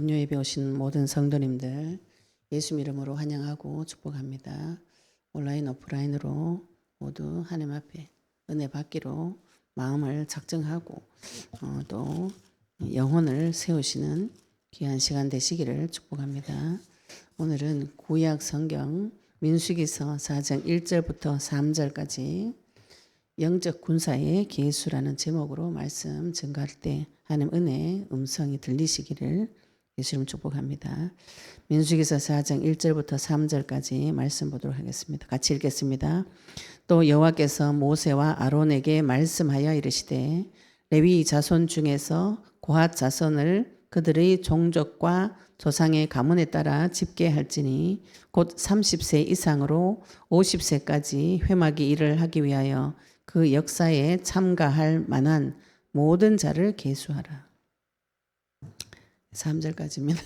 금요 예배 오신 모든 성도님들 예수 이름으로 환영하고 축복합니다. 온라인 오프라인으로 모두 하나님 앞에 은혜 받기로 마음을 작정하고 또 영혼을 세우시는 귀한 시간 되시기를 축복합니다. 오늘은 구약 성경 민수기서 4장 1절부터 3절까지 영적 군사의 계수라는 제목으로 말씀 증거할 때 하나님 은혜의 음성이 들리시기를 예수님 축복합니다. 민수기서 4장 1절부터 3절까지 말씀 보도록 하겠습니다. 같이 읽겠습니다. 또 여호와께서 모세와 아론에게 말씀하여 이르시되 레위 자손 중에서 고핫 자손을 그들의 종족과 조상의 가문에 따라 집계할지니 곧 30세 이상으로 50세까지 회막이 일을 하기 위하여 그 역사에 참가할 만한 모든 자를 계수하라. 3절까지입니다.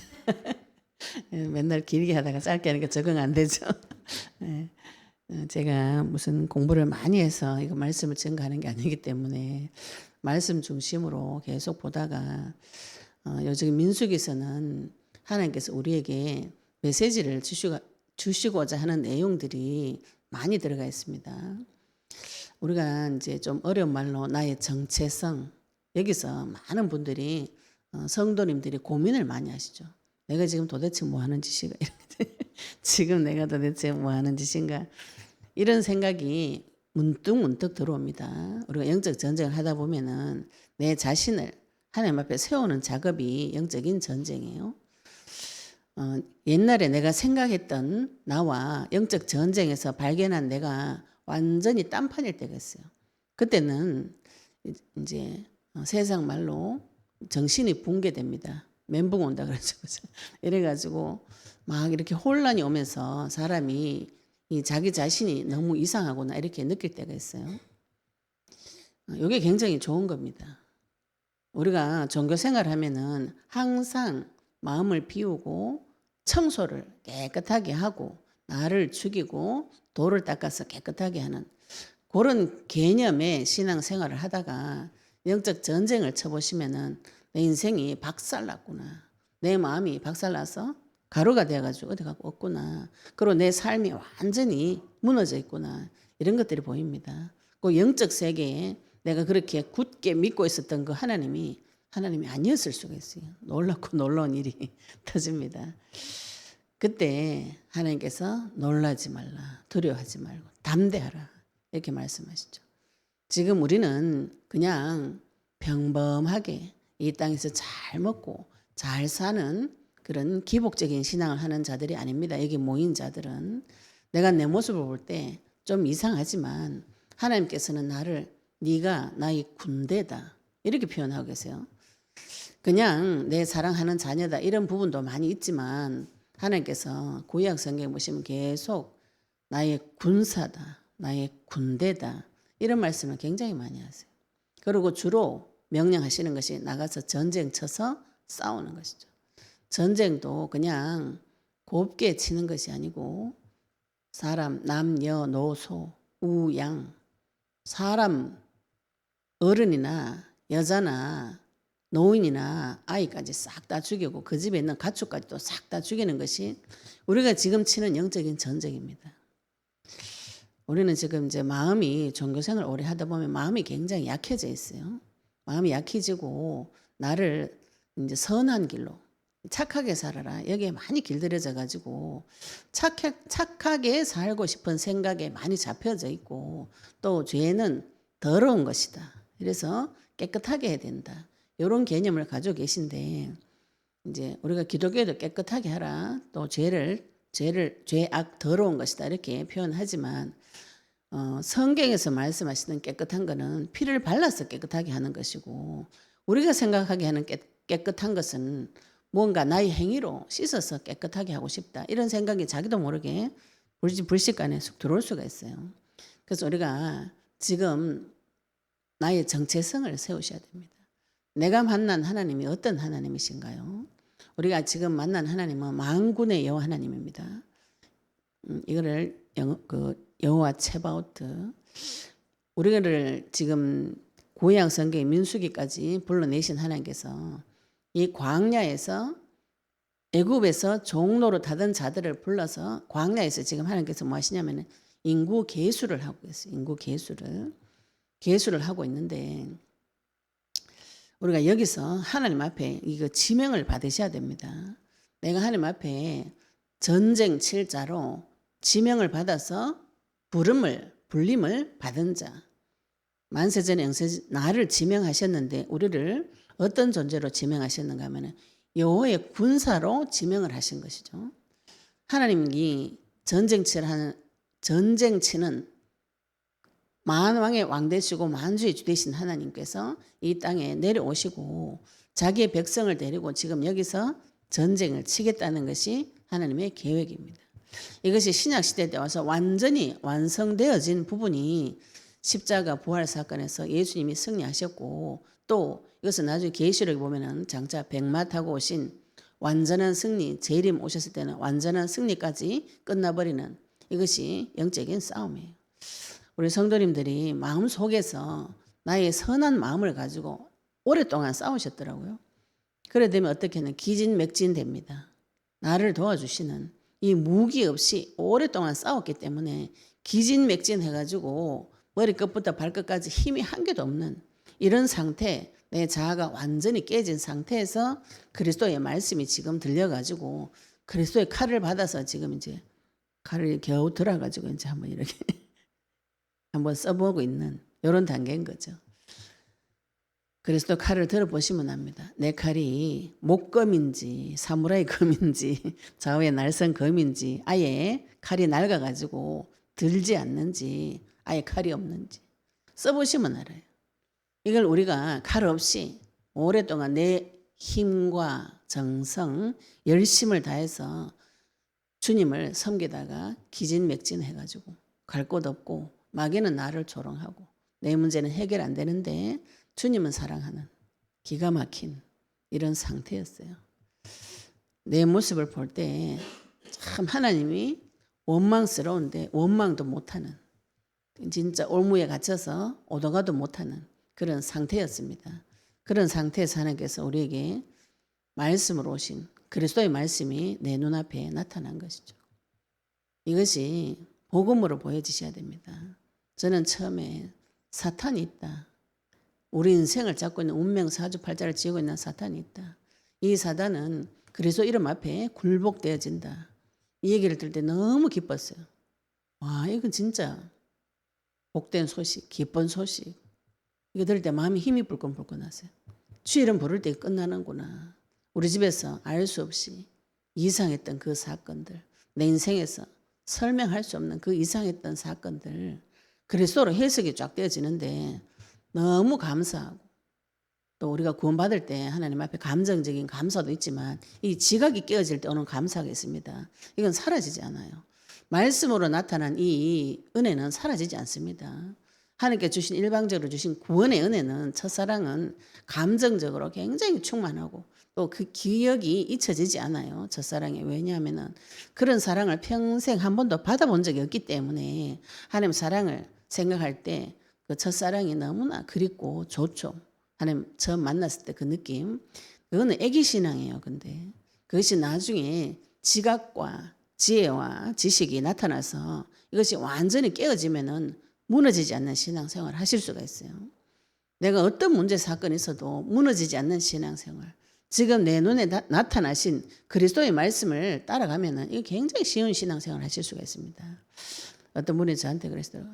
맨날 길게 하다가 짧게 하니까 적응 안 되죠. 제가 무슨 공부를 많이 해서 이거 말씀을 증거하는 게 아니기 때문에 말씀 중심으로 계속 보다가 요즘 민수기서는 하나님께서 우리에게 메시지를 주시고자 하는 내용들이 많이 들어가 있습니다. 우리가 이제 좀 어려운 말로 나의 정체성, 여기서 많은 분들이 성도님들이 고민을 많이 하시죠. 내가 지금 도대체 뭐 하는 짓인가? 지금 내가 도대체 뭐 하는 짓인가? 이런 생각이 문득 들어옵니다. 우리가 영적 전쟁을 하다 보면은 내 자신을 하나님 앞에 세우는 작업이 영적인 전쟁이에요. 옛날에 내가 생각했던 나와 영적 전쟁에서 발견한 내가 완전히 딴판일 때가 있어요. 그때는 이제 세상 말로 정신이 붕괴됩니다. 멘붕 온다 그러죠. 이래가지고 막 이렇게 혼란이 오면서 사람이 이 자기 자신이 너무 이상하구나 이렇게 느낄 때가 있어요. 이게 굉장히 좋은 겁니다. 우리가 종교 생활하면은 항상 마음을 비우고 청소를 깨끗하게 하고 나를 죽이고 돌을 닦아서 깨끗하게 하는 그런 개념의 신앙생활을 하다가 영적 전쟁을 쳐보시면은 내 인생이 박살났구나. 내 마음이 박살나서 가루가 되어가지고 어디 가고 없구나. 그리고 내 삶이 완전히 무너져 있구나. 이런 것들이 보입니다. 그 영적 세계에 내가 그렇게 굳게 믿고 있었던 그 하나님이 아니었을 수가 있어요. 놀랍고 놀라운 일이 터집니다. 그때 하나님께서 놀라지 말라, 두려워하지 말고 담대하라 이렇게 말씀하시죠. 지금 우리는 그냥 평범하게 이 땅에서 잘 먹고 잘 사는 그런 기복적인 신앙을 하는 자들이 아닙니다. 여기 모인 자들은 내가 내 모습을 볼 때 좀 이상하지만 하나님께서는 나를 네가 나의 군대다 이렇게 표현하고 계세요. 그냥 내 사랑하는 자녀다 이런 부분도 많이 있지만 하나님께서 구약 성경에 보시면 계속 나의 군사다, 나의 군대다 이런 말씀을 굉장히 많이 하세요. 그리고 주로 명령하시는 것이 나가서 전쟁 쳐서 싸우는 것이죠. 전쟁도 그냥 곱게 치는 것이 아니고 사람, 남녀노소, 우양, 사람, 어른이나 여자나 노인이나 아이까지 싹 다 죽이고 그 집에 있는 가축까지도 싹 다 죽이는 것이 우리가 지금 치는 영적인 전쟁입니다. 우리는 지금 이제 마음이 종교생활 오래 하다 보면 마음이 굉장히 약해져 있어요. 마음이 약해지고 나를 이제 선한 길로 착하게 살아라. 여기에 많이 길들여져 가지고 착하게 살고 싶은 생각에 많이 잡혀져 있고 또 죄는 더러운 것이다. 그래서 깨끗하게 해야 된다. 이런 개념을 가지고 계신데 이제 우리가 기독교도 깨끗하게 하라. 또 죄악 더러운 것이다. 이렇게 표현하지만 성경에서 말씀하시는 깨끗한 거는 피를 발라서 깨끗하게 하는 것이고 우리가 생각하게 하는 깨끗한 것은 뭔가 나의 행위로 씻어서 깨끗하게 하고 싶다. 이런 생각이 자기도 모르게 불식간에 쑥 들어올 수가 있어요. 그래서 우리가 지금 나의 정체성을 세우셔야 됩니다. 내가 만난 하나님이 어떤 하나님이신가요? 우리가 지금 만난 하나님은 만군의 여호와 하나님입니다. 이거를 여호와 체바오트 우리를 지금 구약 성경 민수기까지 불러내신 하나님께서 이 광야에서 애굽에서 종로로 하던 자들을 불러서 광야에서 지금 하나님께서 뭐 하시냐면은 인구 계수를 하고 있어요. 인구 계수를 하고 있는데 우리가 여기서 하나님 앞에 이거 지명을 받으셔야 됩니다. 내가 하나님 앞에 전쟁 칠자로 지명을 받아서 불림을 받은 자. 만세전에 영세 나를 지명하셨는데 우리를 어떤 존재로 지명하셨는가 하면은 여호와의 군사로 지명을 하신 것이죠. 하나님이 전쟁치는 만왕의 왕 되시고 만주의 주 되신 하나님께서 이 땅에 내려오시고 자기의 백성을 데리고 지금 여기서 전쟁을 치겠다는 것이 하나님의 계획입니다. 이것이 신약시대 때 와서 완전히 완성되어진 부분이 십자가 부활 사건에서 예수님이 승리하셨고 또 이것은 나중에 계시록에 보면은 장차 백마 타고 오신 완전한 승리, 재림 오셨을 때는 완전한 승리까지 끝나버리는 이것이 영적인 싸움이에요. 우리 성도님들이 마음속에서 나의 선한 마음을 가지고 오랫동안 싸우셨더라고요. 그래 되면 어떻게 하면 기진맥진됩니다. 나를 도와주시는 이 무기 없이 오랫동안 싸웠기 때문에 기진맥진해가지고 머리끝부터 발끝까지 힘이 한 개도 없는 이런 상태, 내 자아가 완전히 깨진 상태에서 그리스도의 말씀이 지금 들려가지고 그리스도의 칼을 받아서 지금 이제 칼을 겨우 들어가지고 이제 한번 이렇게 한번 써보고 있는 이런 단계인 거죠. 그리스도 칼을 들어보시면 압니다. 내 칼이 목검인지 사무라이 검인지 좌우의 날선 검인지 아예 칼이 낡아가지고 들지 않는지 아예 칼이 없는지 써보시면 알아요. 이걸 우리가 칼 없이 오랫동안 내 힘과 정성, 열심을 다해서 주님을 섬기다가 기진맥진해가지고 갈 곳 없고 마귀는 나를 조롱하고 내 문제는 해결 안 되는데 주님은 사랑하는 기가 막힌 이런 상태였어요. 내 모습을 볼 때 참 하나님이 원망스러운데 원망도 못하는 진짜 올무에 갇혀서 오도가도 못하는 그런 상태였습니다. 그런 상태에서 하나님께서 우리에게 말씀으로 오신 그리스도의 말씀이 내 눈앞에 나타난 것이죠. 이것이 복음으로 보여지셔야 됩니다. 저는 처음에 사탄이 있다. 우리 인생을 잡고 있는 운명 사주팔자를 지고 있는 사탄이 있다. 이 사단은 그리스도 이름 앞에 굴복되어진다. 이 얘기를 들을 때 너무 기뻤어요. 와, 이건 진짜 복된 소식, 기쁜 소식. 이거 들을 때 마음이 힘이 불끈불끈하세요. 주 이름 부를 때 끝나는구나. 우리 집에서 알 수 없이 이상했던 그 사건들, 내 인생에서 설명할 수 없는 그 이상했던 사건들 그리스도로 해석이 쫙 되어지는데 너무 감사하고 또 우리가 구원받을 때 하나님 앞에 감정적인 감사도 있지만 이 지각이 깨어질 때 오는 감사가 있습니다. 이건 사라지지 않아요. 말씀으로 나타난 이 은혜는 사라지지 않습니다. 하나님께 주신 일방적으로 주신 구원의 은혜는 첫사랑은 감정적으로 굉장히 충만하고 또 그 기억이 잊혀지지 않아요. 첫사랑에. 왜냐하면 그런 사랑을 평생 한 번도 받아본 적이 없기 때문에 하나님 사랑을 생각할 때 그 첫사랑이 너무나 그립고 좋죠. 하나님 처음 만났을 때 그 느낌. 그거는 애기신앙이에요. 근데 그것이 나중에 지각과 지혜와 지식이 나타나서 이것이 완전히 깨어지면은 무너지지 않는 신앙생활을 하실 수가 있어요. 내가 어떤 문제 사건이 있어도 무너지지 않는 신앙생활. 지금 내 눈에 나타나신 그리스도의 말씀을 따라가면은 이거 굉장히 쉬운 신앙생활을 하실 수가 있습니다. 어떤 분이 저한테 그랬어요.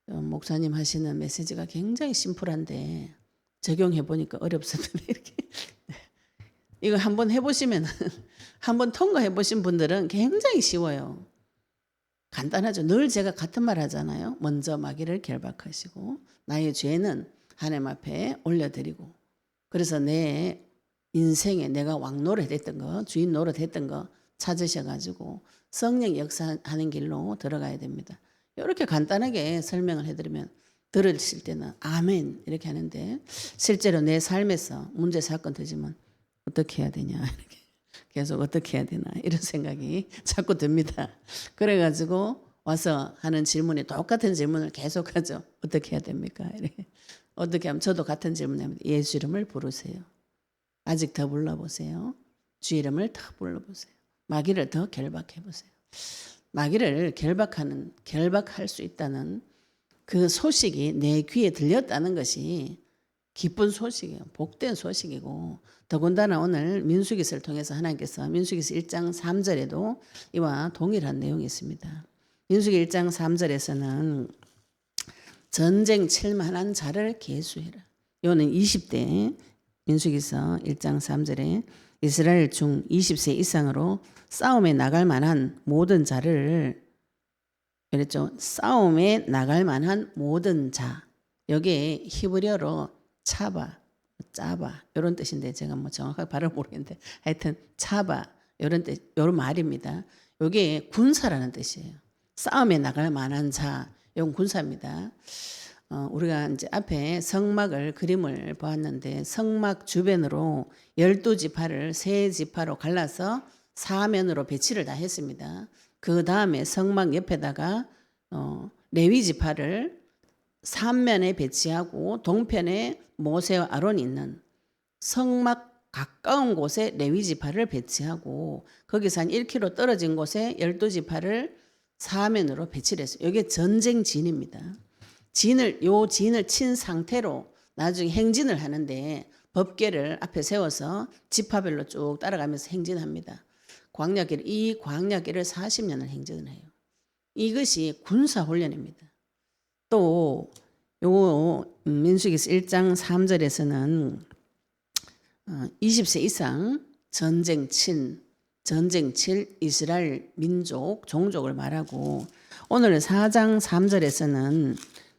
목사님 하시는 메시지가 굉장히 심플한데 적용해 보니까 어렵습니다. 이렇게 이거 한번 해보시면 한번 통과해 보신 분들은 굉장히 쉬워요. 간단하죠. 늘 제가 같은 말 하잖아요. 먼저 마귀를 결박하시고 나의 죄는 하나님 앞에 올려드리고 그래서 내 인생에 내가 왕 노릇했던 거 주인 노릇했던 거 찾으셔가지고 성령 역사하는 길로 들어가야 됩니다. 이렇게 간단하게 설명을 해드리면 들으실 때는 아멘 이렇게 하는데 실제로 내 삶에서 문제 사건 터지면 어떻게 해야 되냐 이렇게 계속 어떻게 해야 되나 이런 생각이 자꾸 듭니다. 그래가지고 와서 하는 질문이 똑같은 질문을 계속하죠. 어떻게 해야 됩니까? 이렇게 어떻게 하면 저도 같은 질문을 합니다. 예수 이름을 부르세요. 아직 더 불러보세요. 주 이름을 더 불러보세요. 마귀를 더 결박해 보세요. 마귀를 결박할 수 있다는 그 소식이 내 귀에 들렸다는 것이 기쁜 소식이에요. 복된 소식이고, 더군다나 오늘 민수기서를 통해서 하나님께서 민수기서 1장 3절에도 이와 동일한 내용이 있습니다. 민수기 1장 3절에서는 전쟁 칠 만한 자를 계수해라. 이거는 20대 민수기서 1장 3절에 이스라엘 중 20세 이상으로 싸움에 나갈 만한 모든 자를, 그랬죠. 싸움에 나갈 만한 모든 자. 여기에 히브리어로 차바, 짜바 이런 뜻인데 제가 뭐 정확하게 발음을 모르겠는데 하여튼 차바 이런 뜻, 이런 말입니다. 이게 군사라는 뜻이에요. 싸움에 나갈 만한 자, 이건 군사입니다. 우리가 이제 앞에 성막을 그림을 보았는데 성막 주변으로 12지파를 3지파로 갈라서 사면으로 배치를 다 했습니다. 그 다음에 성막 옆에다가 레위 지파를 삼면에 배치하고 동편에 모세와 아론이 있는 성막 가까운 곳에 레위 지파를 배치하고 거기서 한 1km 떨어진 곳에 12지파를 사면으로 배치를 했어요. 이게 전쟁 진입니다. 요 진을 친 상태로 나중에 행진을 하는데 법궤를 앞에 세워서 지파별로 쭉 따라가면서 행진합니다. 이 광야길을 40년을 행진을 해요. 이것이 군사훈련입니다. 또 요 민수기서 1장 3절에서는 20세 이상 전쟁 칠 이스라엘 민족 종족을 말하고, 오늘 4장 3절에서는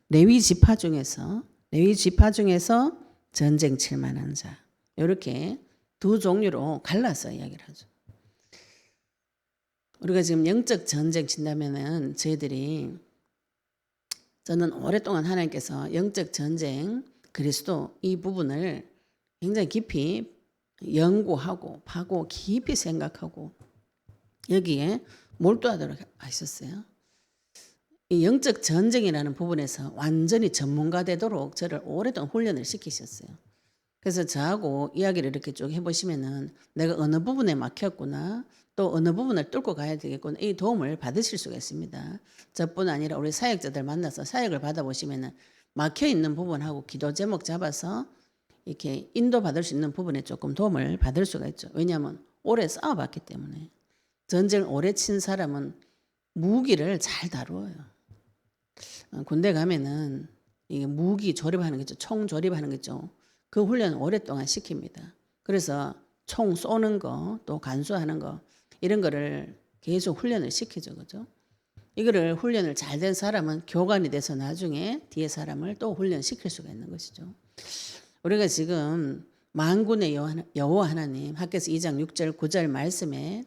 레위 지파 중에서 전쟁 칠 만한 자, 이렇게 두 종류로 갈라서 이야기를 하죠. 우리가 지금 영적 전쟁 친다면은 저는 오랫동안 하나님께서 영적 전쟁, 그리스도 이 부분을 굉장히 깊이 연구하고 파고 깊이 생각하고 여기에 몰두하도록 하셨어요. 이 영적 전쟁이라는 부분에서 완전히 전문가 되도록 저를 오랫동안 훈련을 시키셨어요. 그래서 저하고 이야기를 이렇게 쭉 해보시면은 내가 어느 부분에 막혔구나, 또 어느 부분을 뚫고 가야 되겠구나, 이 도움을 받으실 수가 있습니다. 저뿐 아니라 우리 사역자들 만나서 사역을 받아보시면은 막혀있는 부분하고 기도 제목 잡아서 이렇게 인도받을 수 있는 부분에 조금 도움을 받을 수가 있죠. 왜냐하면 오래 싸워봤기 때문에. 전쟁을 오래 친 사람은 무기를 잘 다루어요. 군대 가면은 이게 무기 조립하는 거죠. 총 조립하는 거죠. 그 훈련을 오랫동안 시킵니다. 그래서 총 쏘는 거, 또 간수하는 거, 이런 거를 계속 훈련을 시키죠. 그죠? 이거를 훈련을 잘 된 사람은 교관이 돼서 나중에 뒤에 사람을 또 훈련시킬 수가 있는 것이죠. 우리가 지금 만군의 여호와 하나님, 학개서 2장 6절 9절 말씀에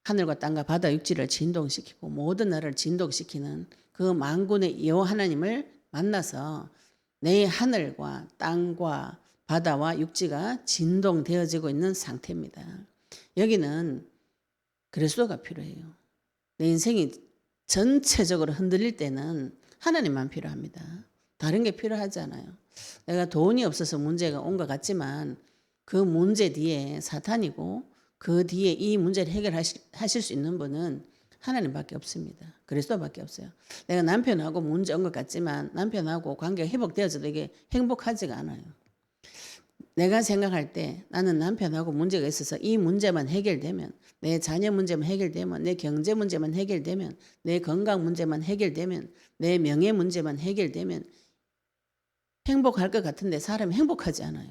하늘과 땅과 바다 육지를 진동시키고 모든 나라를 진동시키는 그 만군의 여호와 하나님을 만나서 내 하늘과 땅과 바다와 육지가 진동되어지고 있는 상태입니다. 여기는 그리스도가 필요해요. 내 인생이 전체적으로 흔들릴 때는 하나님만 필요합니다. 다른 게 필요하지 않아요. 내가 돈이 없어서 문제가 온 것 같지만 그 문제 뒤에 사탄이고 그 뒤에 이 문제를 해결하실 수 있는 분은 하나님밖에 없습니다. 그리스도밖에 없어요. 내가 남편하고 문제 온 것 같지만 남편하고 관계가 회복되어져도 이게 행복하지가 않아요. 내가 생각할 때 나는 남편하고 문제가 있어서 이 문제만 해결되면, 내 자녀 문제만 해결되면, 내 경제 문제만 해결되면, 내 건강 문제만 해결되면, 내 명예 문제만 해결되면 행복할 것 같은데 사람이 행복하지 않아요.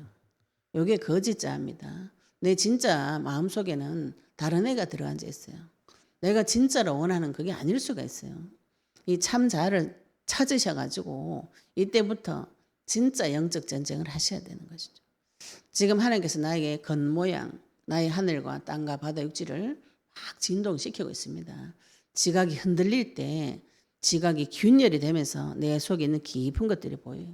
이게 거짓자입니다. 내 진짜 마음속에는 다른 애가 들어앉아 있어요. 내가 진짜로 원하는 그게 아닐 수가 있어요. 이 참자를 찾으셔가지고 이때부터 진짜 영적 전쟁을 하셔야 되는 것이죠. 지금 하나님께서 나에게 겉모양, 나의 하늘과 땅과 바다 육지를 막 진동시키고 있습니다. 지각이 흔들릴 때 지각이 균열이 되면서 내 속에 있는 깊은 것들이 보여요.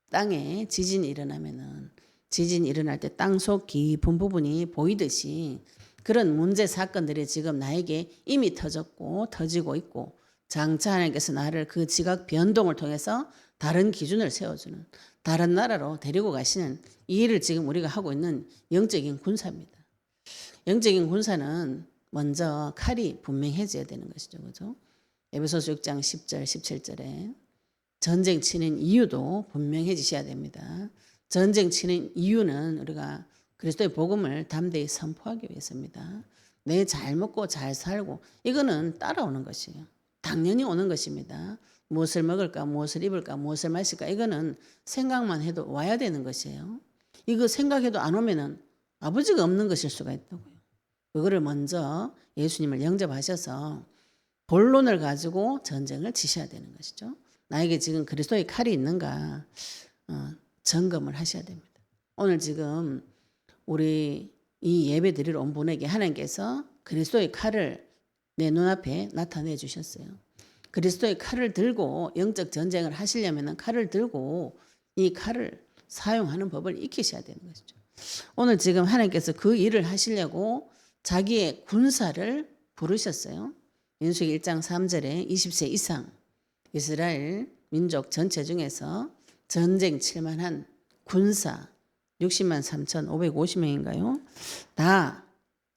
땅에 지진이 일어나면은 지진이 일어날 때 땅속 깊은 부분이 보이듯이 그런 문제 사건들이 지금 나에게 이미 터지고 있고, 장차 하나님께서 나를 그 지각 변동을 통해서 다른 기준을 세워주는, 다른 나라로 데리고 가시는 이 일을 지금 우리가 하고 있는 영적인 군사입니다. 영적인 군사는 먼저 칼이 분명해져야 되는 것이죠. 그죠? 에베소서 6장 10절, 17절에 전쟁 치는 이유도 분명해지셔야 됩니다. 전쟁 치는 이유는 우리가 그리스도의 복음을 담대히 선포하기 위해서입니다. 내 잘 먹고 잘 살고 이거는 따라오는 것이에요. 당연히 오는 것입니다. 무엇을 먹을까, 무엇을 입을까, 무엇을 마실까 이거는 생각만 해도 와야 되는 것이에요. 이거 생각해도 안 오면은 아버지가 없는 것일 수가 있다고요. 그거를 먼저 예수님을 영접하셔서 본론을 가지고 전쟁을 치셔야 되는 것이죠. 나에게 지금 그리스도의 칼이 있는가 점검을 하셔야 됩니다. 오늘 지금 우리 이 예배 드리러 온 분에게 하나님께서 그리스도의 칼을 내 눈앞에 나타내 주셨어요. 그리스도의 칼을 들고 영적 전쟁을 하시려면 칼을 들고 이 칼을 사용하는 법을 익히셔야 되는 것이죠. 오늘 지금 하나님께서 그 일을 하시려고 자기의 군사를 부르셨어요. 민수기 1장 3절에 20세 이상 이스라엘 민족 전체 중에서 전쟁 칠만한 군사 60만 3,550명인가요? 다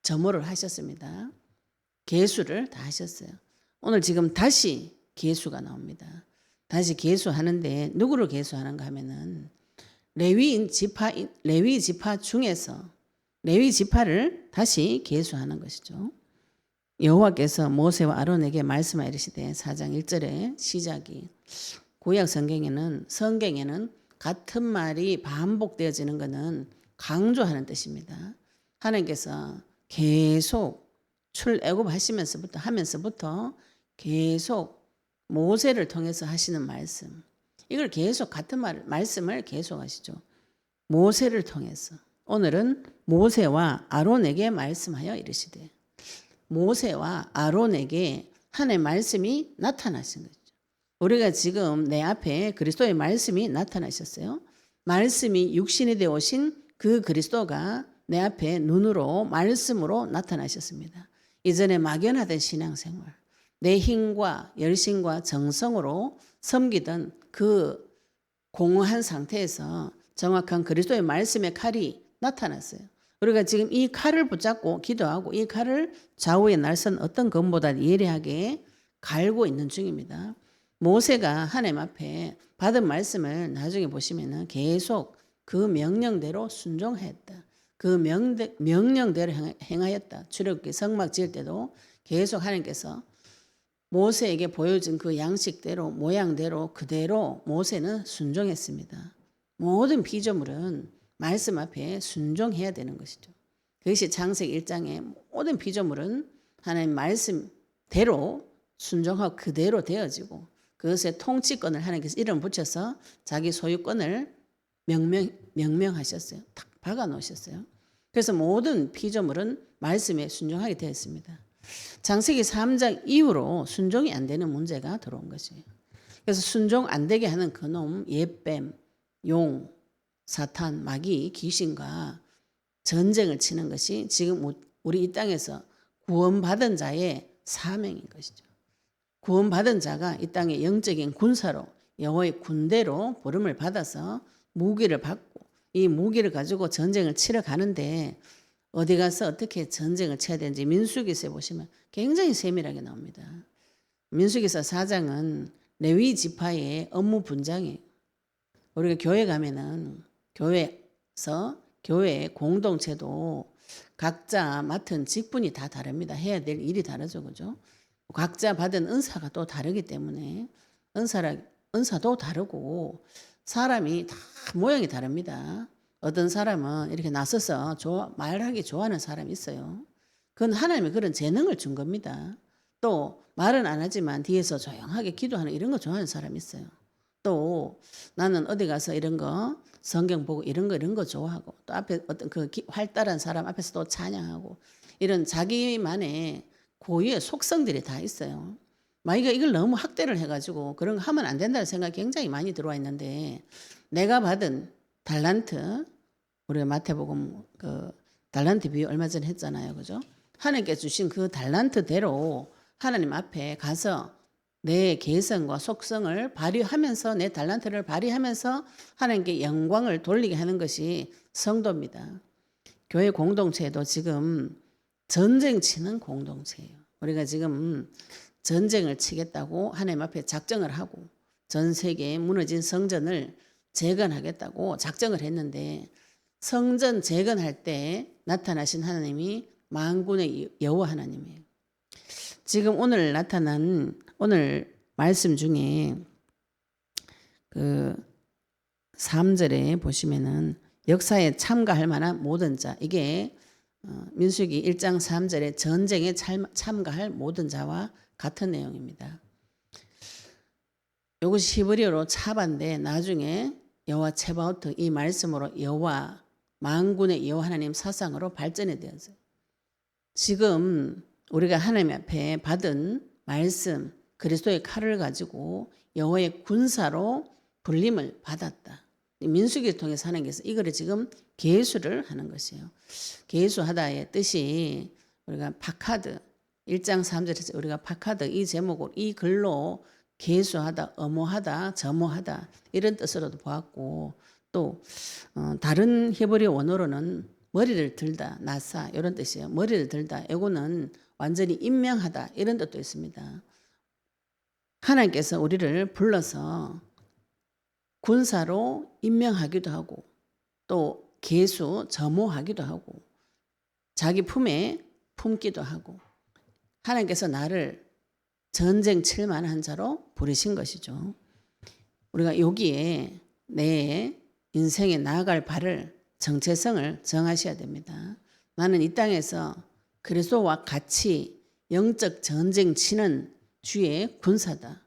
점호를 하셨습니다. 계수를 다 하셨어요. 오늘 지금 다시 계수가 나옵니다. 다시 계수하는데 누구를 계수하는가 하면은 레위 지파 중에서 레위 지파를 다시 계수하는 것이죠. 여호와께서 모세와 아론에게 말씀하여 이르시되 4장 1절에 시작이 구약 성경에는 같은 말이 반복되어지는 것은 강조하는 뜻입니다. 하나님께서 계속 출애굽 하면서부터 계속 모세를 통해서 하시는 말씀 이걸 계속 같은 말씀을 계속 하시죠. 모세를 통해서 오늘은 모세와 아론에게 말씀하여 이르시되 모세와 아론에게 하나님의 말씀이 나타나신 거죠. 우리가 지금 내 앞에 그리스도의 말씀이 나타나셨어요. 말씀이 육신이 되어 오신 그 그리스도가 내 앞에 눈으로 말씀으로 나타나셨습니다. 이전에 막연하던 신앙생활 내 힘과 열심과 정성으로 섬기던 그 공허한 상태에서 정확한 그리스도의 말씀의 칼이 나타났어요. 우리가 지금 이 칼을 붙잡고 기도하고 이 칼을 좌우에 날선 어떤 검보다 예리하게 갈고 있는 중입니다. 모세가 하나님 앞에 받은 말씀을 나중에 보시면은 계속 그 명령대로 순종했다. 그 명령대로 행하였다. 출애굽기 성막 지을 때도 계속 하나님께서 모세에게 보여준 그 양식대로 모양대로 그대로 모세는 순종했습니다. 모든 피조물은 말씀 앞에 순종해야 되는 것이죠. 그것이 창세기 1장의 모든 피조물은 하나님 말씀대로 순종하고 그대로 되어지고 그것의 통치권을 하나님께서 이름 붙여서 자기 소유권을 명명하셨어요. 탁 박아 놓으셨어요. 그래서 모든 피조물은 말씀에 순종하게 되었습니다. 창세기 3장 이후로 순종이 안 되는 문제가 들어온 것이에요. 그래서 순종 안 되게 하는 그놈 옛뱀, 용, 사탄, 마귀, 귀신과 전쟁을 치는 것이 지금 우리 이 땅에서 구원받은 자의 사명인 것이죠. 구원받은 자가 이 땅의 영적인 군사로 여호와의 군대로 부름을 받아서 무기를 받고 이 무기를 가지고 전쟁을 치러 가는데 어디 가서 어떻게 전쟁을 쳐야 되는지 민수기서에 보시면 굉장히 세밀하게 나옵니다. 민수기서 4장은 레위 지파의 업무 분장이에요. 우리가 교회 가면은 교회에서 교회의 공동체도 각자 맡은 직분이 다 다릅니다. 해야 될 일이 다르죠. 그죠? 각자 받은 은사가 또 다르기 때문에 은사도 다르고 사람이 다 모양이 다릅니다. 어떤 사람은 이렇게 나서서 말하기 좋아하는 사람이 있어요. 그건 하나님이 그런 재능을 준 겁니다. 또 말은 안 하지만 뒤에서 조용하게 기도하는 이런 거 좋아하는 사람이 있어요. 또 나는 어디 가서 이런 거 성경 보고 이런 거 좋아하고 또 앞에 어떤 그 활달한 사람 앞에서 또 찬양하고 이런 자기만의 고유의 속성들이 다 있어요. 마이가 이걸 너무 학대를 해가지고 그런 거 하면 안 된다는 생각이 굉장히 많이 들어와 있는데 내가 받은 달란트 우리가 마태복음 그 달란트 비유 얼마 전에 했잖아요. 그죠? 하나님께 주신 그 달란트대로 하나님 앞에 가서 내 개성과 속성을 발휘하면서 내 달란트를 발휘하면서 하나님께 영광을 돌리게 하는 것이 성도입니다. 교회 공동체도 지금 전쟁 치는 공동체예요. 우리가 지금 전쟁을 치겠다고 하나님 앞에 작정을 하고 전 세계에 무너진 성전을 재건하겠다고 작정을 했는데 성전 재건할 때 나타나신 하나님이 만군의 여호와 하나님이에요. 지금 오늘 나타난 오늘 말씀 중에 그 3절에 보시면은 역사에 참가할 만한 모든 자, 이게 민수기 1장 3절에 전쟁에 참가할 모든 자와 같은 내용입니다. 이것이 히브리어로 차반데 나중에 여호와 체바오트 이 말씀으로 여호와 만군의 여호와 하나님 사상으로 발전이 되었어요. 지금 우리가 하나님 앞에 받은 말씀 그리스도의 칼을 가지고 여호와의 군사로 불림을 받았다. 민수기를 통해서 하나님께서 이거를 지금 계수를 하는 것이에요. 계수하다의 뜻이 우리가 파카드 1장 3절에서 우리가 파카드 이 제목으로 이 글로 계수하다, 엄호하다, 점호하다 이런 뜻으로도 보았고 또 다른 히브리 원어로는 머리를 들다, 나사 이런 뜻이에요. 머리를 들다 이거는 완전히 임명하다 이런 뜻도 있습니다. 하나님께서 우리를 불러서 군사로 임명하기도 하고 또 계수, 점호하기도 하고 자기 품에 품기도 하고 하나님께서 나를 전쟁 칠 만한 자로 부르신 것이죠. 우리가 여기에 내 인생에 나아갈 발을 정체성을 정하셔야 됩니다. 나는 이 땅에서 그리스도와 같이 영적 전쟁 치는 주의 군사다.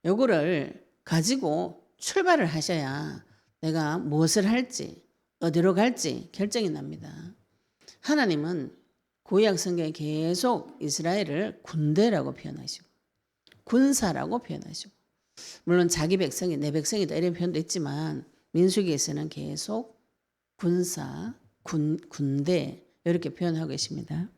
요거를 가지고 출발을 하셔야 내가 무엇을 할지 어디로 갈지 결정이 납니다. 하나님은 구약 성경에 계속 이스라엘을 군대라고 표현하시고 군사라고 표현하시고 물론 자기 백성이 내 백성이다 이런 표현도 있지만 민수기에서는 계속 군사, 군대 이렇게 표현하고 계십니다.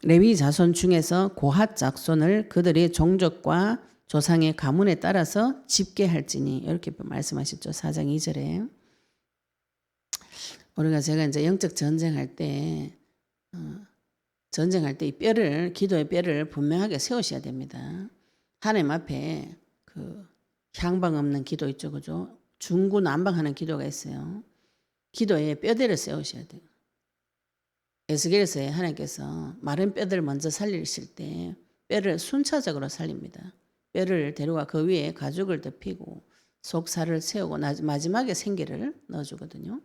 레위 자손 중에서 고핫 작손을 그들의 종족과 조상의 가문에 따라서 집계할지니 이렇게 말씀하셨죠. 4장 2절에. 우리가 제가 이제 영적 전쟁할 때 이 뼈를 기도의 뼈를 분명하게 세우셔야 됩니다. 하나님 앞에 그 향방 없는 기도 있죠, 그죠? 중구난방하는 기도가 있어요. 기도에 뼈대를 세우셔야 돼요. 에스겔서에 하나님께서 마른 뼈들을 먼저 살리실 때 뼈를 순차적으로 살립니다. 뼈를 데려가 그 위에 가죽을 덮이고 속살을 세우고 마지막에 생기를 넣어주거든요.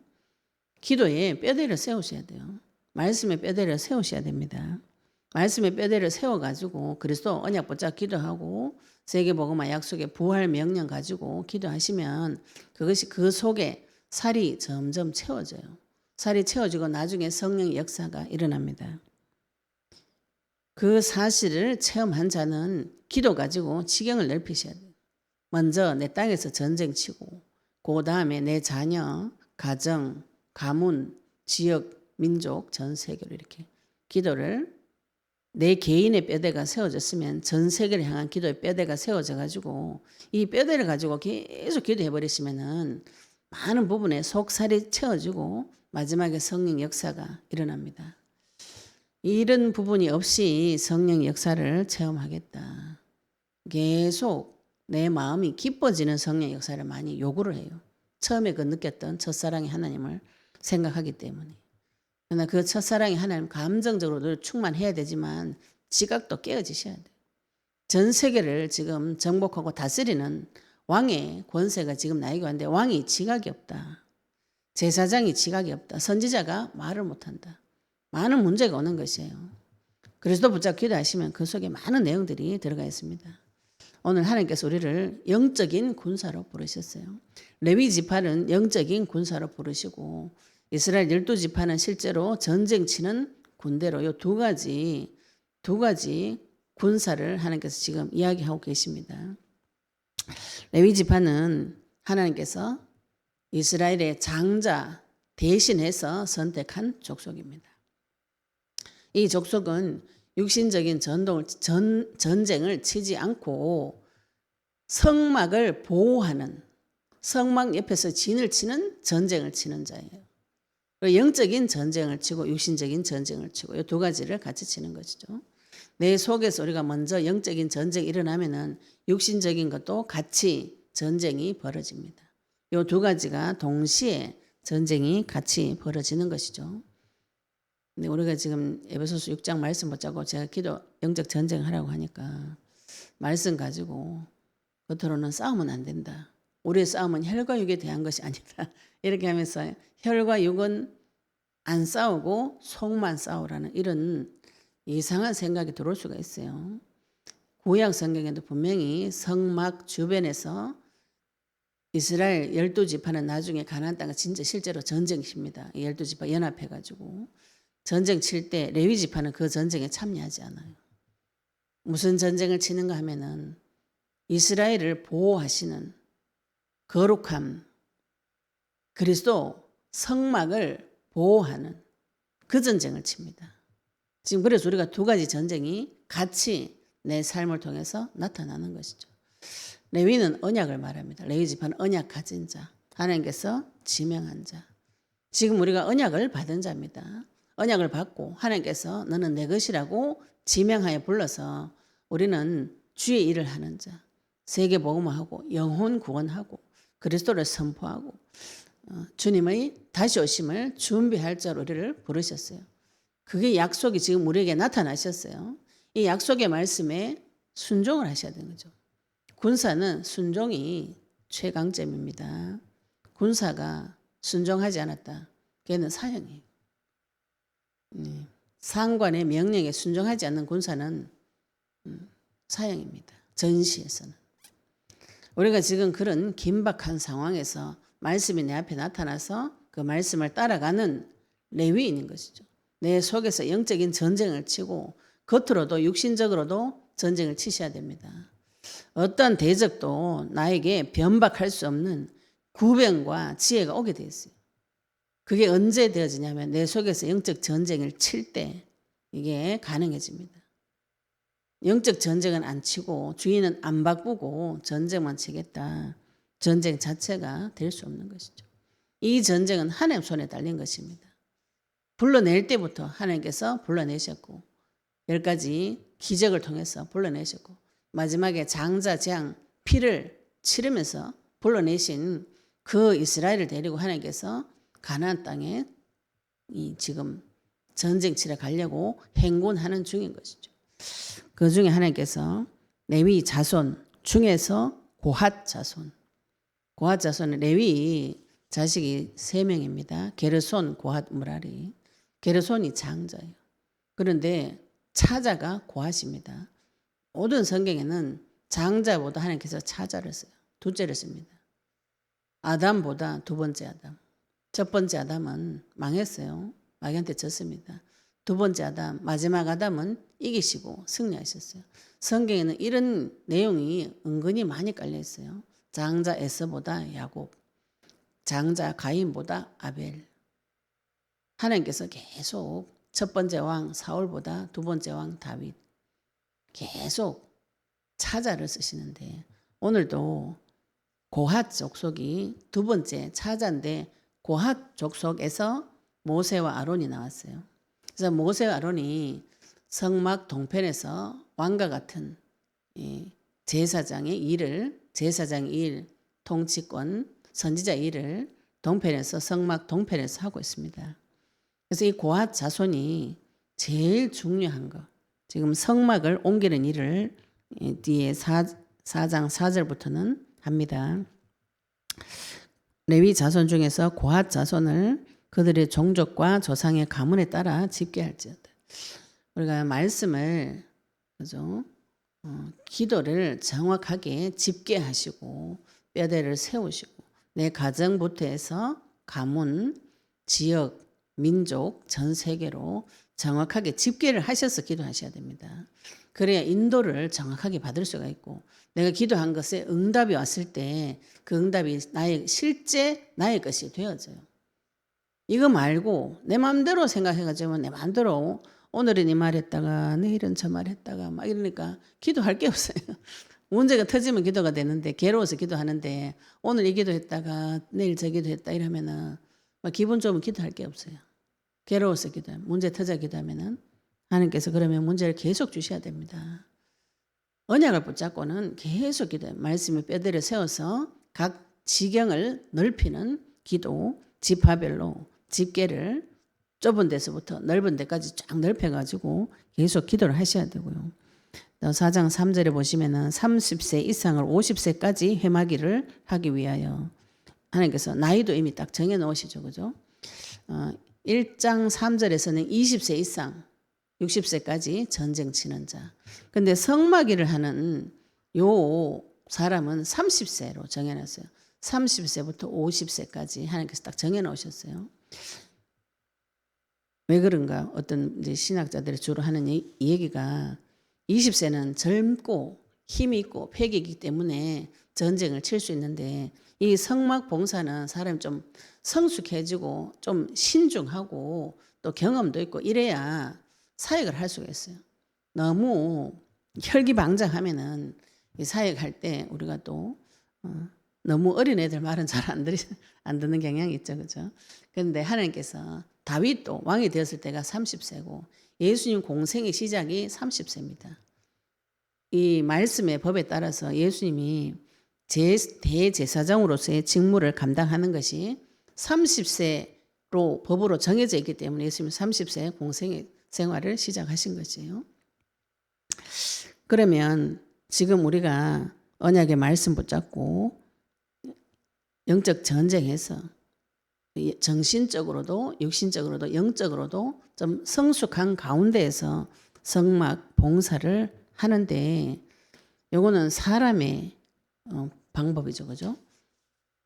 기도에 뼈대를 세우셔야 돼요. 말씀의 뼈대를 세우셔야 됩니다. 말씀의 뼈대를 세워가지고 그리스도 언약 붙잡 기도하고 세계복음화 약속의 부활 명령 가지고 기도하시면 그것이 그 속에 살이 점점 채워져요. 살이 채워지고 나중에 성령의 역사가 일어납니다. 그 사실을 체험한 자는 기도 가지고 지경을 넓히셔야 돼요. 먼저 내 땅에서 전쟁 치고 그 다음에 내 자녀, 가정, 가문, 지역, 민족, 전 세계로 이렇게 기도를 내 개인의 뼈대가 세워졌으면 전 세계를 향한 기도의 뼈대가 세워져 가지고 이 뼈대를 가지고 계속 기도해 버리시면은 많은 부분에 속살이 채워지고 마지막에 성령 역사가 일어납니다. 이런 부분이 없이 성령 역사를 체험하겠다. 계속 내 마음이 기뻐지는 성령 역사를 많이 요구를 해요. 처음에 그 느꼈던 첫사랑의 하나님을 생각하기 때문에. 그러나 그 첫사랑의 하나님 감정적으로도 충만해야 되지만 지각도 깨어지셔야 돼요. 전 세계를 지금 정복하고 다스리는 왕의 권세가 지금 나에게 왔는데 왕이 지각이 없다. 제사장이 지각이 없다. 선지자가 말을 못한다. 많은 문제가 오는 것이에요. 그리스도 붙잡고 기도하시면 그 속에 많은 내용들이 들어가 있습니다. 오늘 하나님께서 우리를 영적인 군사로 부르셨어요. 레위 지파는 영적인 군사로 부르시고 이스라엘 12지파는 실제로 전쟁 치는 군대로 이 두 가지 군사를 하나님께서 지금 이야기하고 계십니다. 레위 지파는 하나님께서 이스라엘의 장자 대신해서 선택한 족속입니다. 이 족속은 육신적인 전쟁을 치지 않고 성막을 보호하는 성막 옆에서 진을 치는 전쟁을 치는 자예요. 영적인 전쟁을 치고 육신적인 전쟁을 치고 이 두 가지를 같이 치는 것이죠. 내 속에서 우리가 먼저 영적인 전쟁이 일어나면은 육신적인 것도 같이 전쟁이 벌어집니다. 이 두 가지가 동시에 전쟁이 같이 벌어지는 것이죠. 근데 우리가 지금 에베소서 6장 말씀 붙잡고 제가 기도 영적 전쟁 하라고 하니까 말씀 가지고 겉으로는 싸우면 안 된다. 우리의 싸움은 혈과 육에 대한 것이 아니다. 이렇게 하면서 혈과 육은 안 싸우고 속만 싸우라는 이런 이상한 생각이 들어올 수가 있어요. 구약 성경에도 분명히 성막 주변에서 이스라엘 12지파는 나중에 가나안 땅은 진짜 실제로 전쟁입니다. 12지파 연합해가지고 전쟁 칠 때 레위 지파는 그 전쟁에 참여하지 않아요. 무슨 전쟁을 치는가 하면은 이스라엘을 보호하시는 거룩함, 그리스도 성막을 보호하는 그 전쟁을 칩니다. 지금 그래서 우리가 두 가지 전쟁이 같이 내 삶을 통해서 나타나는 것이죠. 레위는 언약을 말합니다. 레위 지파는 언약 가진 자, 하나님께서 지명한 자. 지금 우리가 언약을 받은 자입니다. 언약을 받고 하나님께서 너는 내 것이라고 지명하여 불러서 우리는 주의 일을 하는 자, 세계 복음화하고 영혼 구원하고 그리스도를 선포하고 주님의 다시 오심을 준비할 자로 우리를 부르셨어요. 그게 약속이 지금 우리에게 나타나셨어요. 이 약속의 말씀에 순종을 하셔야 되는 거죠. 군사는 순종이 최강점입니다. 군사가 순종하지 않았다. 걔는 사형이에요. 상관의 명령에 순종하지 않는 군사는 사형입니다. 전시에서는. 우리가 지금 그런 긴박한 상황에서 말씀이 내 앞에 나타나서 그 말씀을 따라가는 레위인인 것이죠. 내 속에서 영적인 전쟁을 치고 겉으로도 육신적으로도 전쟁을 치셔야 됩니다. 어떤 대적도 나에게 변박할 수 없는 구병과 지혜가 오게 되어 있어요. 그게 언제 되어지냐면 내 속에서 영적 전쟁을 칠 때 이게 가능해집니다. 영적 전쟁은 안 치고 주인은 안 바꾸고 전쟁만 치겠다. 전쟁 자체가 될 수 없는 것이죠. 이 전쟁은 하나님 손에 달린 것입니다. 불러낼 때부터 하나님께서 불러내셨고 10가지 기적을 통해서 불러내셨고 마지막에 장자, 재앙, 피를 치르면서 불러내신 그 이스라엘을 데리고 하나님께서 가나안 땅에 이 지금 전쟁 치러 가려고 행군하는 중인 것이죠. 그 중에 하나님께서 레위 자손 중에서 고핫 자손, 고핫 자손은 레위 자식이 3명입니다. 게르손, 고핫, 무라리. 게르손이 장자예요. 그런데 차자가 고핫입니다. 모든 성경에는 장자보다 하나님께서 차자를 써요. 둘째를 씁니다. 아담보다 두 번째 아담. 첫 번째 아담은 망했어요. 마귀한테 졌습니다. 두 번째 아담, 마지막 아담은 이기시고 승리하셨어요. 성경에는 이런 내용이 은근히 많이 깔려 있어요. 장자 에서보다 야곱, 장자 가인보다 아벨. 하나님께서 계속 첫 번째 왕 사울보다 두 번째 왕 다윗 계속 차자를 쓰시는데 오늘도 고핫 족속이 두 번째 차자인데 고핫 족속에서 모세와 아론이 나왔어요. 그래서 모세와 아론이 성막 동편에서 왕과 같은 제사장의 일을 제사장 일, 통치권, 선지자 일을 동편에서 성막 동편에서 하고 있습니다. 그래서 이 고핫 자손이 제일 중요한 거 지금 성막을 옮기는 일을 뒤에 4장 4절부터는 합니다. 레위 자손 중에서 고핫 자손을 그들의 종족과 조상의 가문에 따라 집계할지어다. 우리가 말씀을 그죠? 기도를 정확하게 집계하시고 뼈대를 세우시고 내 가정부터 해서 가문, 지역, 민족, 전 세계로 정확하게 집계를 하셔서 기도하셔야 됩니다. 그래야 인도를 정확하게 받을 수가 있고 내가 기도한 것에 응답이 왔을 때 그 응답이 실제 나의 것이 되어져요. 이거 말고 내 마음대로 생각해가지고 내 마음대로 오늘은 이 말했다가 내일은 저 말했다가 막 이러니까 기도할 게 없어요. 문제가 터지면 기도가 되는데 괴로워서 기도하는데 오늘 이 기도했다가 내일 저 기도했다 이러면은 막 기분 좋으면 기도할 게 없어요. 괴로워서 기도하면, 문제 터져 기도하면은 하나님께서 그러면 문제를 계속 주셔야 됩니다. 언약을 붙잡고는 계속 기도해요. 말씀을 뼈대를 세워서 각 지경을 넓히는 기도, 지파별로 집게를 좁은 데서부터 넓은 데까지 쫙 넓혀가지고 계속 기도를 하셔야 되고요. 4장 3절에 보시면은 30세 이상을 50세까지 회마기를 하기 위하여 하나님께서 나이도 이미 딱 정해 놓으시죠. 그죠? 1장 3절에서는 20세 이상 60세까지 전쟁 치는 자. 근데 성마기를 하는 요 사람은 30세로 정해놨어요. 30세부터 50세까지 하나님께서 딱 정해놓으셨어요. 왜 그런가? 어떤 이제 신학자들이 주로 하는 이 얘기가 20세는 젊고 힘이 있고 패기이기 때문에 전쟁을 칠 수 있는데 이 성막 봉사는 사람이 좀 성숙해지고 좀 신중하고 또 경험도 있고 이래야 사역을 할 수가 있어요. 너무 혈기방장하면은 이 사역할 때 우리가 또 너무 어린 애들 말은 잘 안 듣는 경향이 있죠, 그죠? 그런데 하나님께서 다윗도 왕이 되었을 때가 30세고 예수님 공생의 시작이 30세입니다. 이 말씀의 법에 따라서 예수님이 대제사장으로서의 직무를 감당하는 것이 30세로 법으로 정해져 있기 때문에 예수님은 30세에 공생의 생활을 시작하신 것이에요. 그러면 지금 우리가 언약의 말씀 붙잡고 영적 전쟁에서 정신적으로도 육신적으로도 영적으로도 좀 성숙한 가운데에서 성막 봉사를 하는데 요거는 사람의 방법이죠. 그죠?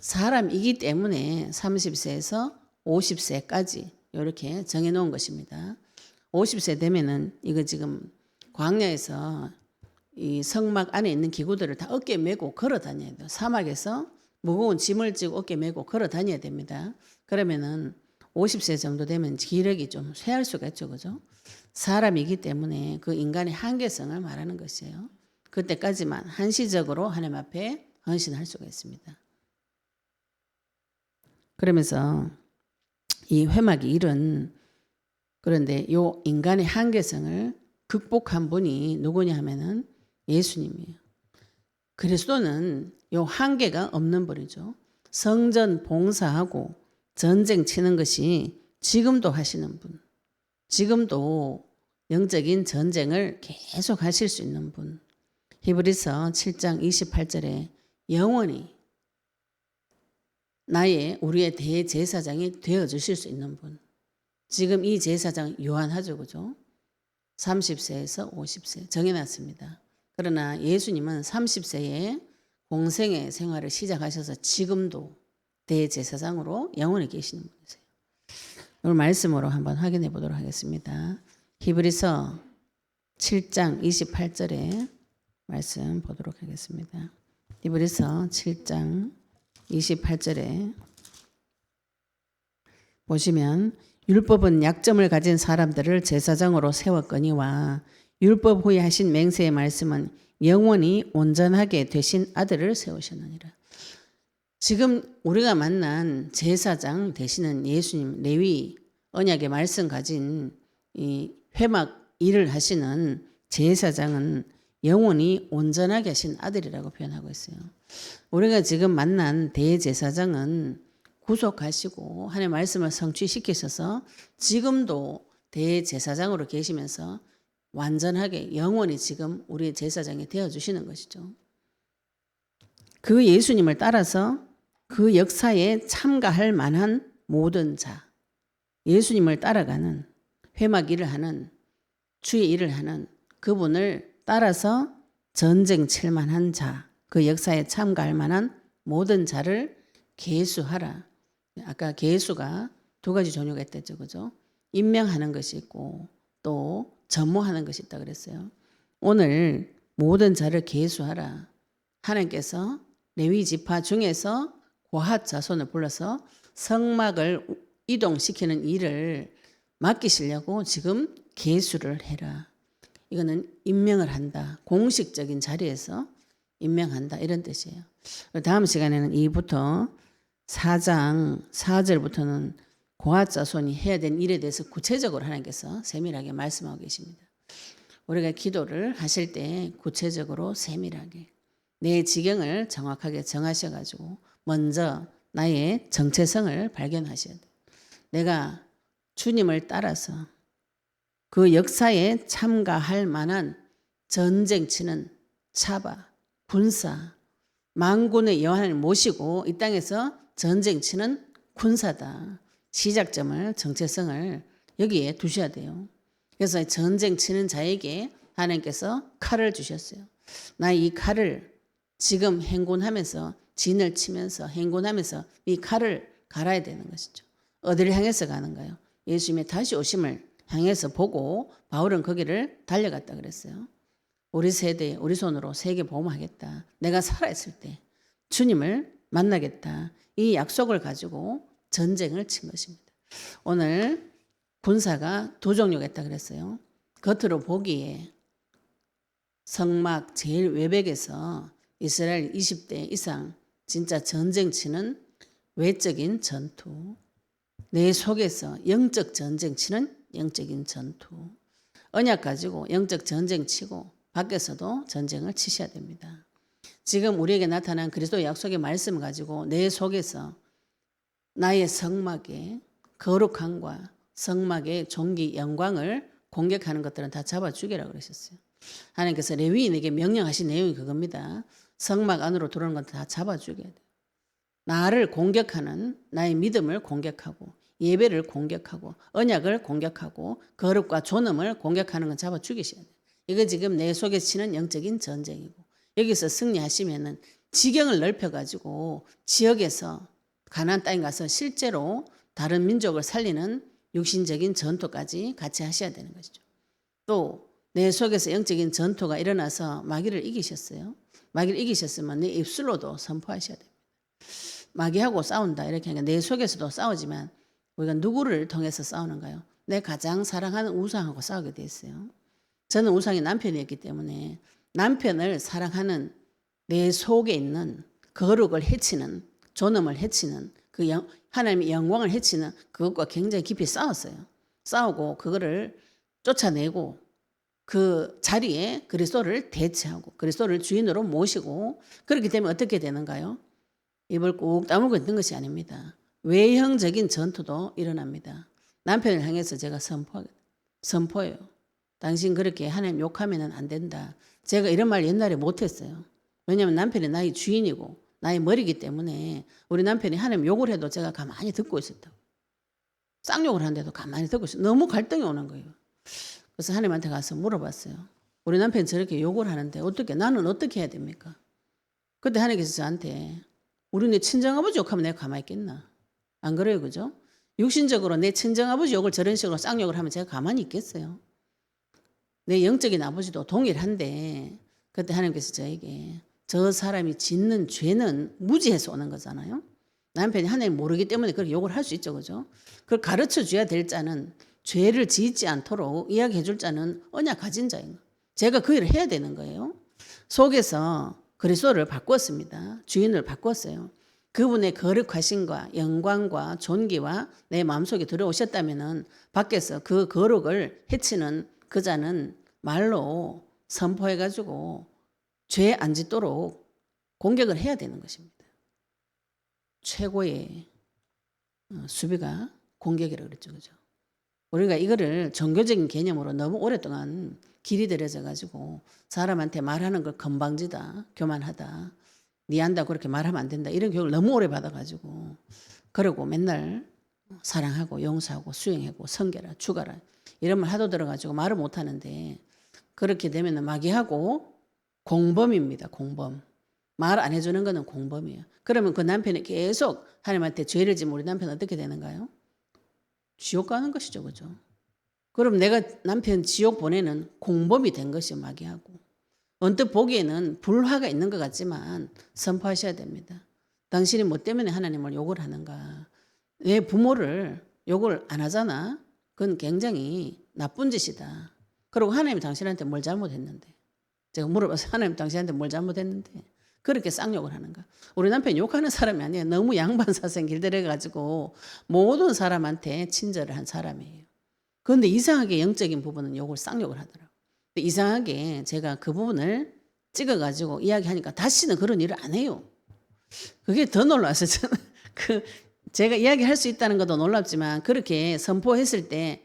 사람이기 때문에 30세에서 50세까지 이렇게 정해 놓은 것입니다. 50세 되면은 이거 지금 광야에서 이 성막 안에 있는 기구들을 다 어깨에 메고 걸어 다녀야 돼요. 사막에서 무거운 짐을 지고 어깨에 메고 걸어 다녀야 됩니다. 그러면은 50세 정도 되면 기력이 좀 쇠할 수가 있죠. 그죠? 사람이기 때문에 그 인간의 한계성을 말하는 것이에요. 그때까지만 한시적으로 하나님 앞에 헌신할 수가 있습니다. 그러면서 이 회막이 이런 그런데 요 인간의 한계성을 극복한 분이 누구냐 하면은 예수님이에요. 그리스도는 요 한계가 없는 분이죠. 성전 봉사하고 전쟁 치는 것이 지금도 하시는 분. 지금도 영적인 전쟁을 계속 하실 수 있는 분. 히브리서 7장 28절에 영원히 우리의 대제사장이 되어 주실 수 있는 분. 지금 이 제사장 요한하죠. 그죠? 30세에서 50세 정해놨습니다. 그러나 예수님은 30세에 공생의 생활을 시작하셔서 지금도 대제사장으로 영원히 계시는 분이세요. 오늘 말씀으로 한번 확인해 보도록 하겠습니다. 히브리서 7장 28절에 말씀 보도록 하겠습니다. 히브리서 7장 28절에 보시면 율법은 약점을 가진 사람들을 제사장으로 세웠거니와 율법 후에 하신 맹세의 말씀은 영원히 온전하게 되신 아들을 세우셨느니라. 지금 우리가 만난 제사장 되시는 예수님, 레위 언약의 말씀 가진 이 회막 일을 하시는 제사장은 영원히 온전하게 하신 아들이라고 표현하고 있어요. 우리가 지금 만난 대제사장은 구속하시고 하나님의 말씀을 성취시키셔서 지금도 대제사장으로 계시면서 완전하게 영원히 지금 우리의 제사장이 되어주시는 것이죠. 그 예수님을 따라서 그 역사에 참가할 만한 모든 자, 예수님을 따라가는 회막 일을 하는 주의 일을 하는 그분을 따라서 전쟁 칠 만한 자, 그 역사에 참가할 만한 모든 자를 계수하라. 아까 계수가 두 가지 종류가 있다죠. 그죠? 임명하는 것이 있고 또 전무하는 것이 있다 그랬어요. 오늘 모든 자를 계수하라. 하나님께서 레위 지파 중에서 고핫 자손을 불러서 성막을 이동시키는 일을 맡기시려고 지금 계수를 해라. 이거는 임명을 한다. 공식적인 자리에서 임명한다. 이런 뜻이에요. 다음 시간에는 2부터 4장 4절부터는 고아자손이 해야 되는 일에 대해서 구체적으로 하나님께서 세밀하게 말씀하고 계십니다. 우리가 기도를 하실 때 구체적으로 세밀하게 내 지경을 정확하게 정하셔가지고 먼저 나의 정체성을 발견하셔야 돼요. 내가 주님을 따라서 그 역사에 참가할 만한 전쟁 치는 차바, 군사, 만군의 여호와를 모시고 이 땅에서 전쟁 치는 군사다. 시작점을, 정체성을 여기에 두셔야 돼요. 그래서 전쟁 치는 자에게 하나님께서 칼을 주셨어요. 나 이 칼을 지금 행군하면서 진을 치면서 행군하면서 이 칼을 갈아야 되는 것이죠. 어디를 향해서 가는가요? 예수님의 다시 오심을 향해서 보고 바울은 거기를 달려갔다 그랬어요. 우리 세대, 우리 손으로 세계 복음하겠다. 내가 살아있을 때 주님을 만나겠다. 이 약속을 가지고 전쟁을 친 것입니다. 오늘 군사가 두 종류가 있다 그랬어요. 겉으로 보기에 성막 제일 외벽에서 이스라엘 20대 이상 진짜 전쟁 치는 외적인 전투, 내 속에서 영적 전쟁 치는 영적인 전투, 언약 가지고 영적 전쟁 치고 밖에서도 전쟁을 치셔야 됩니다. 지금 우리에게 나타난 그리스도의 약속의 말씀을 가지고 내 속에서 나의 성막의 거룩함과 성막의 존귀 영광을 공격하는 것들은 다 잡아 죽이라고 그러셨어요. 하나님께서 레위인에게 명령하신 내용이 그겁니다. 성막 안으로 들어오는 건 다 잡아 죽여야 돼요. 나를 공격하는 나의 믿음을 공격하고 예배를 공격하고 언약을 공격하고 거룩과 존엄을 공격하는 건 잡아 죽이셔야 돼요. 이거 지금 내 속에 치는 영적인 전쟁이고 여기서 승리하시면은 지경을 넓혀가지고 지역에서 가나안 땅에 가서 실제로 다른 민족을 살리는 육신적인 전투까지 같이 하셔야 되는 것이죠. 또 내 속에서 영적인 전투가 일어나서 마귀를 이기셨어요. 마귀를 이기셨으면 내 입술로도 선포하셔야 됩니다. 마귀하고 싸운다 이렇게 하니까 내 속에서도 싸우지만 우리가 누구를 통해서 싸우는가요? 내 가장 사랑하는 우상하고 싸우게 돼 있어요. 저는 우상이 남편이었기 때문에 남편을 사랑하는 내 속에 있는 거룩을 해치는 존엄을 해치는 그 하나님의 영광을 해치는 그것과 굉장히 깊이 싸웠어요. 싸우고 그거를 쫓아내고 그 자리에 그리스도를 대체하고 그리스도를 주인으로 모시고 그렇게 되면 어떻게 되는가요? 입을 꾹 다물고 있는 것이 아닙니다. 외형적인 전투도 일어납니다. 남편을 향해서 제가 선포해요. 당신 그렇게 하나님 욕하면 안 된다. 제가 이런 말 옛날에 못했어요. 왜냐하면 남편이 나의 주인이고 나의 머리이기 때문에 우리 남편이 하나님 욕을 해도 제가 가만히 듣고 있었다고. 쌍욕을 하는데도 가만히 듣고 있어요. 너무 갈등이 오는 거예요. 그래서 하나님한테 가서 물어봤어요. 우리 남편이 저렇게 욕을 하는데 나는 어떻게 해야 됩니까? 그때 하나님께서 저한테 우리 내 친정아버지 욕하면 내가 가만히 있겠나? 안 그래요, 그죠? 육신적으로 내 친정아버지 욕을 저런 식으로 쌍욕을 하면 제가 가만히 있겠어요? 내 영적인 아버지도 동일한데 그때 하나님께서 저에게 저 사람이 짓는 죄는 무지해서 오는 거잖아요. 남편이 하나님 모르기 때문에 그렇게 욕을 할 수 있죠, 그죠? 그걸 가르쳐 줘야 될 자는 죄를 짓지 않도록 이야기해 줄 자는 언약 가진 자인 거예요. 제가 그 일을 해야 되는 거예요. 속에서 그리스도를 바꿨습니다. 주인을 바꿨어요. 그분의 거룩하심과 영광과 존귀와 내 마음속에 들어오셨다면은 밖에서 그 거룩을 해치는 그 자는 말로 선포해가지고 죄 안 짓도록 공격을 해야 되는 것입니다. 최고의 수비가 공격이라고 그랬죠. 그죠? 우리가 이거를 종교적인 개념으로 너무 오랫동안 길이 들여져 가지고 사람한테 말하는 걸 건방지다, 교만하다, 니 안다 그렇게 말하면 안 된다 이런 교육을 너무 오래 받아가지고 그러고 맨날 사랑하고 용서하고 수용하고 섬겨라, 죽어라 이런 말 하도 들어가지고 말을 못하는데 그렇게 되면 마귀하고 공범입니다. 공범. 말 안 해주는 거는 공범이에요. 그러면 그 남편이 계속 하나님한테 죄를 지면 우리 남편은 어떻게 되는가요? 지옥 가는 것이죠. 그죠? 그럼 내가 남편 지옥 보내는 공범이 된 것이요. 마귀하고. 언뜻 보기에는 불화가 있는 것 같지만 선포하셔야 됩니다. 당신이 뭐 때문에 하나님을 욕을 하는가? 내 부모를 욕을 안 하잖아? 그건 굉장히 나쁜 짓이다. 그리고 하나님이 당신한테 뭘 잘못했는데? 제가 물어봐서 하나님 당신한테 뭘 잘못했는데? 그렇게 쌍욕을 하는 거야. 우리 남편 욕하는 사람이 아니에요. 너무 양반사생 길들여가지고 모든 사람한테 친절을 한 사람이에요. 그런데 이상하게 영적인 부분은 욕을 쌍욕을 하더라고요. 근데 이상하게 제가 그 부분을 찍어가지고 이야기하니까 다시는 그런 일을 안 해요. 그게 더 놀랐어요. 저는 제가 이야기할 수 있다는 것도 놀랍지만 그렇게 선포했을 때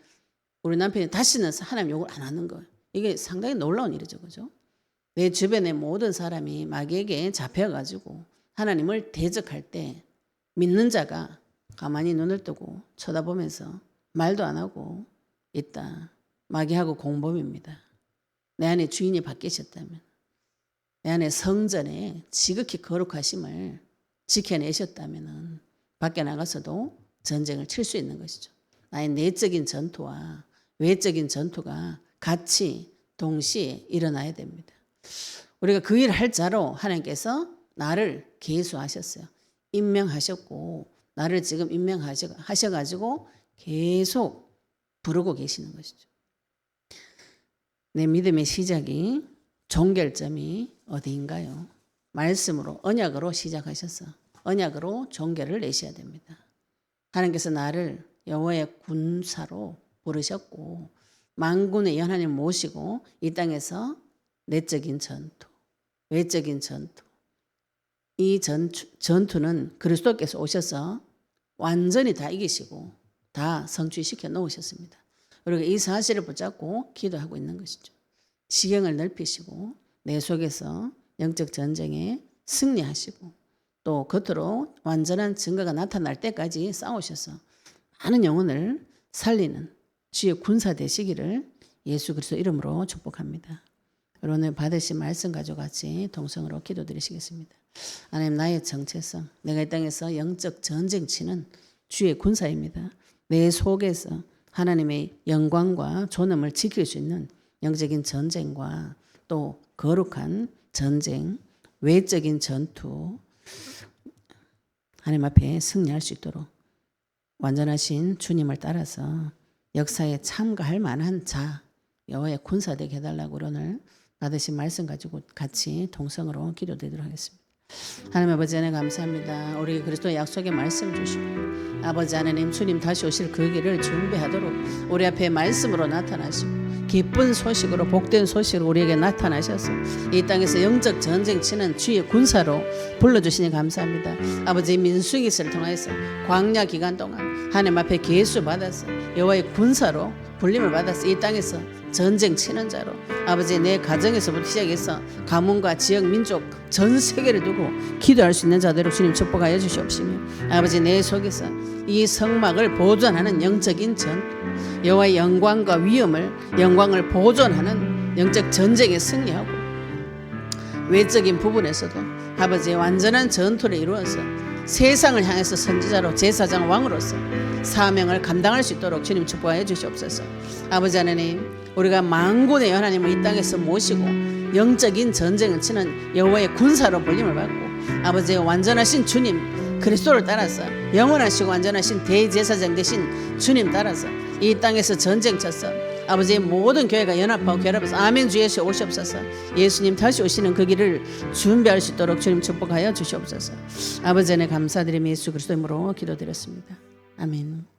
우리 남편이 다시는 하나님 욕을 안 하는 거예요. 이게 상당히 놀라운 일이죠. 그죠? 내 주변의 모든 사람이 마귀에게 잡혀가지고 하나님을 대적할 때 믿는 자가 가만히 눈을 뜨고 쳐다보면서 말도 안 하고 있다. 마귀하고 공범입니다. 내 안에 주인이 바뀌셨다면, 내 안에 성전에 지극히 거룩하심을 지켜내셨다면 밖에 나가서도 전쟁을 칠 수 있는 것이죠. 나의 내적인 전투와 외적인 전투가 같이 동시에 일어나야 됩니다. 우리가 그 일을 할 자로 하나님께서 나를 계수하셨어요. 임명하셨고 나를 지금 임명하셔가지고 계속 부르고 계시는 것이죠. 내 믿음의 시작이 종결점이 어디인가요? 말씀으로 언약으로 시작하셔서 언약으로 종결을 내셔야 됩니다. 하나님께서 나를 여호와의 군사로 부르셨고 만군의 하나님 모시고 이 땅에서 내적인 전투, 외적인 전투, 이 전투는 그리스도께서 오셔서 완전히 다 이기시고 다 성취시켜 놓으셨습니다. 그리고 이 사실을 붙잡고 기도하고 있는 것이죠. 시경을 넓히시고 내 속에서 영적 전쟁에 승리하시고 또 겉으로 완전한 증거가 나타날 때까지 싸우셔서 많은 영혼을 살리는 주의 군사 되시기를 예수 그리스도 이름으로 축복합니다. 오늘 받으신 말씀 가지고 같이 동성으로 기도드리시겠습니다. 하나님, 나의 정체성, 내가 이 땅에서 영적 전쟁 치는 주의 군사입니다. 내 속에서 하나님의 영광과 존엄을 지킬 수 있는 영적인 전쟁과 또 거룩한 전쟁, 외적인 전투, 하나님 앞에 승리할 수 있도록 완전하신 주님을 따라서 역사에 참가할 만한 자, 여호와의 군사 되게 해달라고 오늘 받으신 말씀 가지고 같이 동성으로 기도드리도록 하겠습니다. 하나님 아버지 하나님 감사합니다. 우리 그리스도의 약속의 말씀 주시고 아버지 하나님 주님 다시 오실 그 길을 준비하도록 우리 앞에 말씀으로 나타나시고 기쁜 소식으로 복된 소식으로 우리에게 나타나셔서 이 땅에서 영적 전쟁 치는 주의 군사로 불러주시니 감사합니다. 아버지 민수기서를 통해서 광야 기간 동안 하나님 앞에 계수 받아서 여호와의 군사로 불림을 받아서 이 땅에서 전쟁 치는 자로 아버지 내 가정에서부터 시작해서 가문과 지역 민족 전 세계를 두고 기도할 수 있는 자들을 주님 축복하여 주시옵시며 아버지 내 속에서 이 성막을 보존하는 영적인 전투 여호와의 영광과 영광을 보존하는 영적 전쟁에 승리하고 외적인 부분에서도 아버지의 완전한 전투를 이루어서 세상을 향해서 선지자로 제사장 왕으로서 사명을 감당할 수 있도록 주님 축복하여 주시옵소서. 아버지 하나님 우리가 만군의 하나님을 이 땅에서 모시고 영적인 전쟁을 치는 여호와의 군사로 불림을 받고 아버지의 완전하신 주님 그리스도를 따라서 영원하시고 완전하신 대제사장 되신 주님 따라서 이 땅에서 전쟁 쳐서 아버지의 모든 교회가 연합하고 결합해서 아멘 주 예수 오시옵소서. 예수님 다시 오시는 그 길을 준비할 수 있도록 주님 축복하여 주시옵소서. 아버지 안에 감사드리며 예수 그리스도 이름으로 기도드렸습니다. 아멘.